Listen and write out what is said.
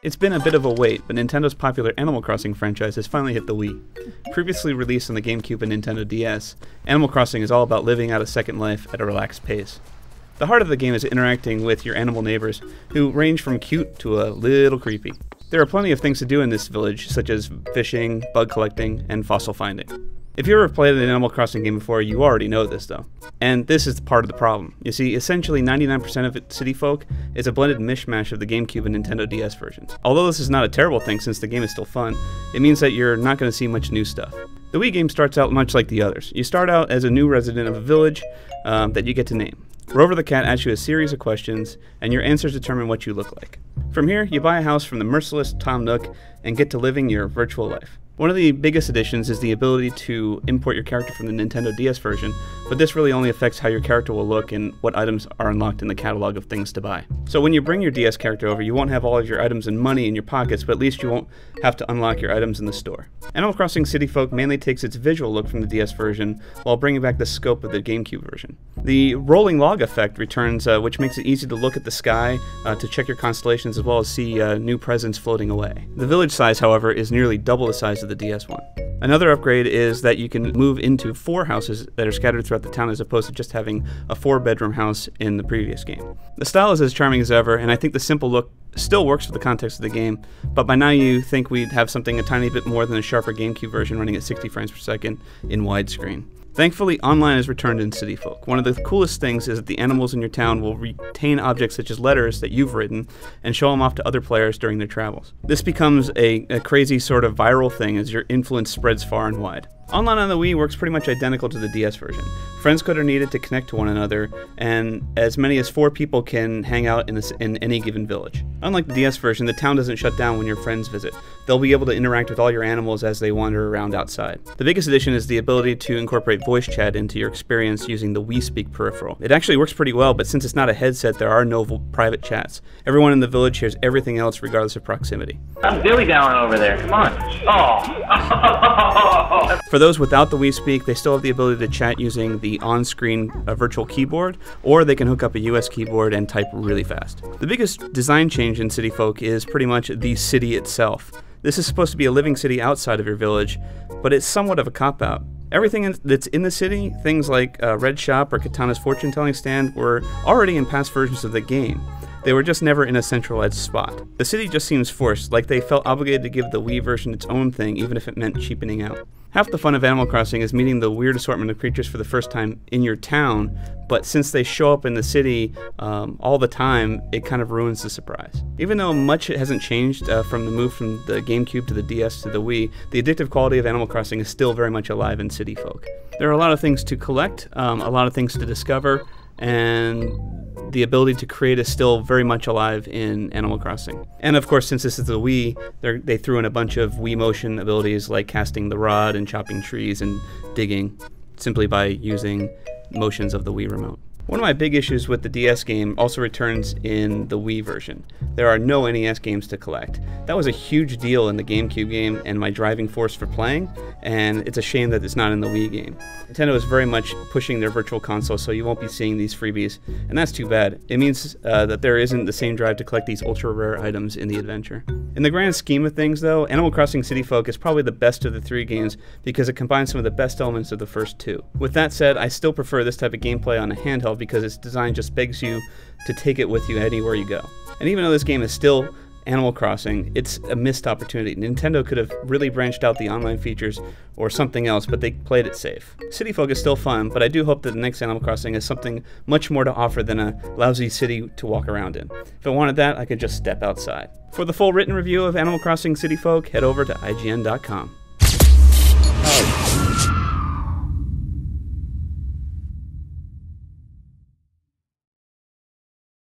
It's been a bit of a wait, but Nintendo's popular Animal Crossing franchise has finally hit the Wii. Previously released on the GameCube and Nintendo DS, Animal Crossing is all about living out a second life at a relaxed pace. The heart of the game is interacting with your animal neighbors, who range from cute to a little creepy. There are plenty of things to do in this village, such as fishing, bug collecting, and fossil finding. If you've ever played an Animal Crossing game before, you already know this though. And this is part of the problem. You see, essentially 99% of City Folk is a blended mishmash of the GameCube and Nintendo DS versions. Although this is not a terrible thing since the game is still fun, it means that you're not going to see much new stuff. The Wii game starts out much like the others. You start out as a new resident of a village that you get to name. Rover the cat asks you a series of questions, and your answers determine what you look like. From here, you buy a house from the merciless Tom Nook and get to living your virtual life. One of the biggest additions is the ability to import your character from the Nintendo DS version, but this really only affects how your character will look and what items are unlocked in the catalog of things to buy. So when you bring your DS character over, you won't have all of your items and money in your pockets, but at least you won't have to unlock your items in the store. Animal Crossing City Folk mainly takes its visual look from the DS version, while bringing back the scope of the GameCube version. The rolling log effect returns, which makes it easy to look at the sky, to check your constellations, as well as see new presents floating away. The village size, however, is nearly double the size of the DS one. Another upgrade is that you can move into 4 houses that are scattered throughout the town as opposed to just having a 4-bedroom house in the previous game. The style is as charming as ever, and I think the simple look still works for the context of the game, but by now you think we'd have something a tiny bit more than a sharper GameCube version running at 60 frames per second in widescreen. Thankfully, online is returned in City Folk. One of the coolest things is that the animals in your town will retain objects such as letters that you've written and show them off to other players during their travels. This becomes a crazy sort of viral thing as your influence spreads far and wide. Online on the Wii works pretty much identical to the DS version. Friends code are needed to connect to one another, and as many as 4 people can hang out in any given village. Unlike the DS version, the town doesn't shut down when your friends visit. They'll be able to interact with all your animals as they wander around outside. The biggest addition is the ability to incorporate voice chat into your experience using the Wii Speak peripheral. It actually works pretty well, but since it's not a headset, there are no private chats. Everyone in the village hears everything else regardless of proximity. I'm dilly down over there, come on. Oh. For those without the Wii Speak, they still have the ability to chat using the on-screen virtual keyboard, or they can hook up a US keyboard and type really fast. The biggest design change in City Folk is pretty much the city itself. This is supposed to be a living city outside of your village, but it's somewhat of a cop-out. Everything that's in the city, things like Red Shop or Katana's fortune-telling stand, were already in past versions of the game. They were just never in a centralized spot. The city just seems forced, like they felt obligated to give the Wii version its own thing, even if it meant cheapening out. Half the fun of Animal Crossing is meeting the weird assortment of creatures for the first time in your town, but since they show up in the city all the time, it kind of ruins the surprise. Even though much hasn't changed from the move from the GameCube to the DS to the Wii, the addictive quality of Animal Crossing is still very much alive in City Folk. There are a lot of things to collect, a lot of things to discover, and the ability to create is still very much alive in Animal Crossing. And of course, since this is the Wii, they threw in a bunch of Wii motion abilities like casting the rod and chopping trees and digging simply by using motions of the Wii remote. One of my big issues with the DS game also returns in the Wii version. There are no NES games to collect. That was a huge deal in the GameCube game and my driving force for playing, and it's a shame that it's not in the Wii game. Nintendo is very much pushing their virtual console, so you won't be seeing these freebies, and that's too bad. It means that there isn't the same drive to collect these ultra rare items in the adventure. In the grand scheme of things though, Animal Crossing City Folk is probably the best of the 3 games because it combines some of the best elements of the first 2. With that said, I still prefer this type of gameplay on a handheld because its design just begs you to take it with you anywhere you go. And even though this game is still Animal Crossing, it's a missed opportunity. Nintendo could have really branched out the online features or something else, but they played it safe. City Folk is still fun, but I do hope that the next Animal Crossing has something much more to offer than a lousy city to walk around in. If I wanted that, I could just step outside. For the full written review of Animal Crossing City Folk, head over to IGN.com.